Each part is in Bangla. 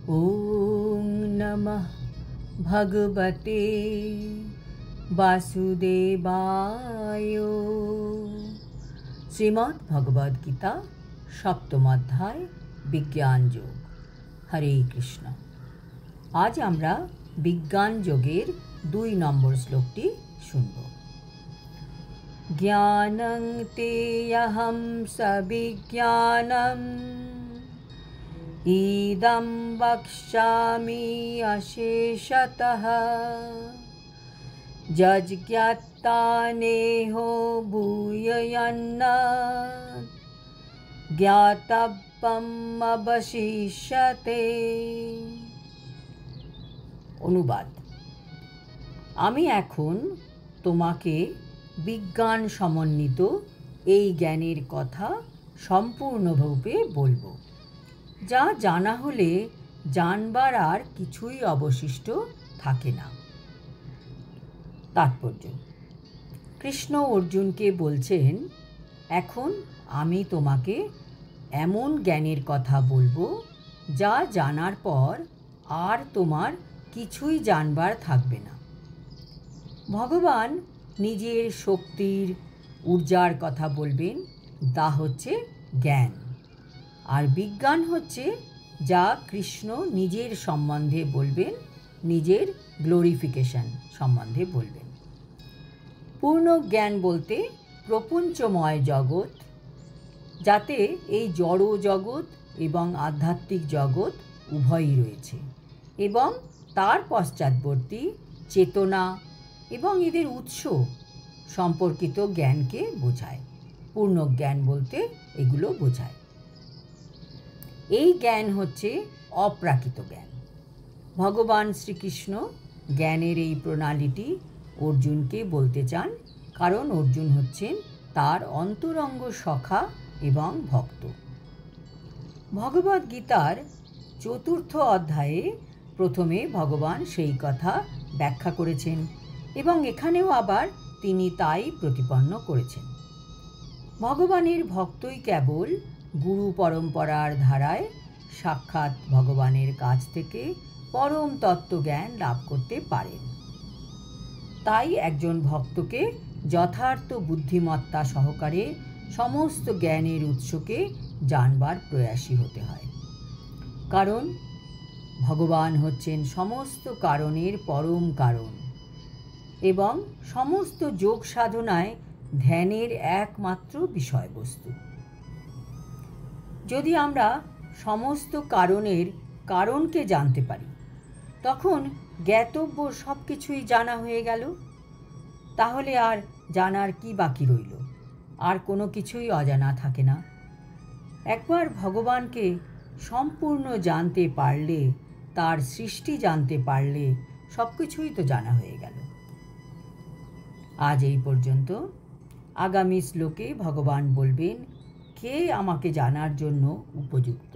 ओम नमः भगवते वासुदेवाय। श्रीमद् भगवद गीता सप्तम अध्याय विज्ञान योग। हरे कृष्ण। आज আমরা বিজ্ঞান যোগের 2 নম্বর শ্লোকটি শুনব। জ্ঞানং তেয়হং সবিজ্ঞানম ইদং বক্ষ্যামি অশেষতঃ যজ্ঞাত্তা নেহো ভূয়ন্ন জ্ঞাতব্যম অবশিষ্যতে। অনুবাদ: আমি এখন তোমাকে বিজ্ঞান সমন্বিত এই জ্ঞানের কথা সম্পূর্ণভাবে বলবো, যা জানা হলে জানবার আর কিছুই অবশিষ্ট থাকে না। তাৎপর্য: কৃষ্ণ অর্জুনকে বলছেন, এখন আমি তোমাকে এমন জ্ঞানের কথা বলবো যা জানার পর আর তোমার কিছুই জানবার থাকবে না। ভগবান নিজের শক্তির ঊর্জার কথা বলবেন, তা হচ্ছে জ্ঞান। আর বিজ্ঞান হচ্ছে যা কৃষ্ণ নিজের সম্বন্ধে বলবেন, নিজের গ্লোরিফিকেশন সম্বন্ধে বলবেন। পূর্ণ জ্ঞান বলতে প্রপঞ্চময় জগৎ, যাতে এই জড় জগৎ এবং আধ্যাত্মিক জগৎ উভয়ই রয়েছে, এবং তার পশ্চাৎবর্তী চেতনা এবং এদের উৎস সম্পর্কিত জ্ঞানকে বোঝায়। পূর্ণ জ্ঞান বলতে এগুলো বোঝায়। এই জ্ঞান হচ্ছে অপ্রাকৃত জ্ঞান। ভগবান শ্রীকৃষ্ণ জ্ঞানের এই প্রণালীটি অর্জুনকে বলতে চান, কারণ অর্জুন হচ্ছেন তার অন্তরঙ্গ সখা এবং ভক্ত। ভগবদ গীতার 4th অধ্যায়ে প্রথমে ভগবান সেই কথা ব্যাখ্যা করেছেন, এবং এখানেও আবার তিনি তাই প্রতিপন্ন করেছেন। ভগবানের ভক্তই কেবল গুরু পরম্পরার ধারায় সাক্ষাৎ ভগবানের কাছ থেকে পরম তত্ত্বজ্ঞান লাভ করতে পারেন। তাই একজন ভক্তকে যথার্থ বুদ্ধিমত্তা সহকারে সমস্ত জ্ঞানের উৎসকে জানবার প্রয়াসী হতে হয়, কারণ ভগবান হচ্ছেন সমস্ত কারণের পরম কারণ এবং সমস্ত যোগ সাধনায় ধ্যানের একমাত্র বিষয়বস্তু। যদি আমরা সমস্ত কারণের কারণকে জানতে পারি, তখন জ্ঞাতব্য সব কিছুই জানা হয়ে গেল। তাহলে আর জানার কি বাকি রইল? আর কোনো কিছুই অজানা থাকে না। একবার ভগবানকে সম্পূর্ণ জানতে পারলে, তার সৃষ্টি জানতে পারলে সব কিছুই তো জানা হয়ে গেল। আজ এই পর্যন্ত। আগামী শ্লোকে ভগবান বলবেন, কে আমাকে জানার জন্য উপযুক্ত।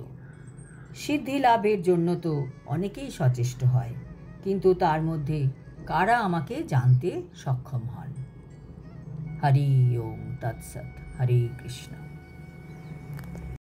সিদ্ধি লাভের জন্য তো অনেকেই সচেষ্ট হয়, কিন্তু তার মধ্যে কারা আমাকে জানতে সক্ষম হন। হরি ওম তৎসৎ। হরে কৃষ্ণ।